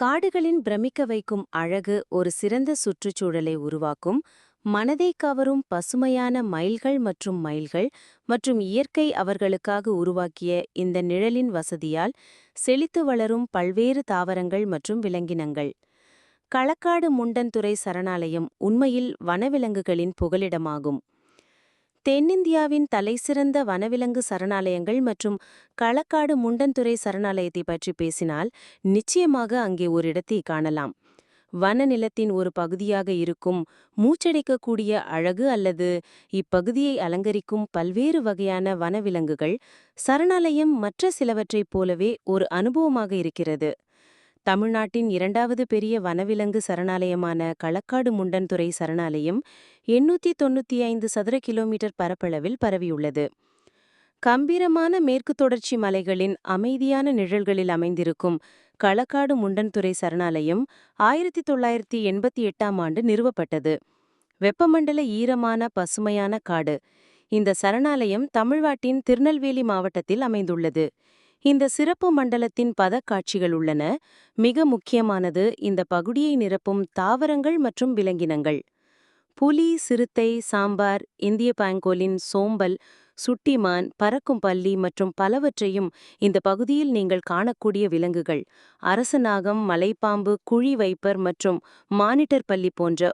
காடுகளின் பிரமிக்க வைக்கும் அழகு ஒரு சிறந்த சுற்றுச்சூழலை உருவாக்கும், மனதை கவரும் பசுமையான மயில்கள் மற்றும் மயில்கள் மற்றும் இயற்கை அவர்களுக்காக உருவாக்கிய இந்த நிழலின் வசதியால் செழித்து வளரும் பல்வேறு தாவரங்கள் மற்றும் விலங்கினங்கள். களக்காடு முண்டன்துறை சரணாலயம் உண்மையில் வனவிலங்குகளின் புகலிடமாகும். தென்னிந்தியாவின் தலைசிறந்த வனவிலங்கு சரணாலயங்கள் மற்றும் களக்காடு முண்டன்துறை சரணாலயத்தை பற்றி பேசினால் நிச்சயமாக அங்கே ஒரு இடத்தை காணலாம். வனநிலத்தின் ஒரு பகுதியாக இருக்கும் மூச்சடைக்கக்கூடிய அழகு அல்லது இப்பகுதியை அலங்கரிக்கும் பல்வேறு வகையான வனவிலங்குகள் சரணாலயம் மற்ற சிலவற்றைப் போலவே ஒரு அனுபவமாக இருக்கிறது. தமிழ்நாட்டின் இரண்டாவது பெரிய வனவிலங்கு சரணாலயமான களக்காடு முண்டன்துறை சரணாலயம் 895 சதுர கிலோமீட்டர் பரப்பளவில் பரவியுள்ளது. கம்பீரமான மேற்கு தொடர்ச்சி மலைகளின் அமைதியான நிழல்களில் அமைந்திருக்கும் களக்காடு முண்டன்துறை சரணாலயம் 1988ஆம் ஆண்டு நிறுவப்பட்டது. வெப்பமண்டல ஈரமான பசுமையான காடு. இந்த சரணாலயம் தமிழ்நாட்டின் திருநெல்வேலி மாவட்டத்தில் அமைந்துள்ளது. இந்த சிறப்பு மண்டலத்தின் பதக்காட்சிகள் உள்ளன. மிக முக்கியமானது இந்த பகுதியை நிரப்பும் தாவரங்கள் மற்றும் விலங்கினங்கள். புலி, சிறுத்தை, சாம்பார், இந்திய பாங்கோலின், சோம்பல், சுட்டிமான், பறக்கும் பல்லி மற்றும் பலவற்றையும் இந்த பகுதியில் நீங்கள் காணக்கூடிய விலங்குகள். அரசநாகம், மலைப்பாம்பு, குழி வைப்பர் மற்றும் மானிட்டர் பல்லி போன்ற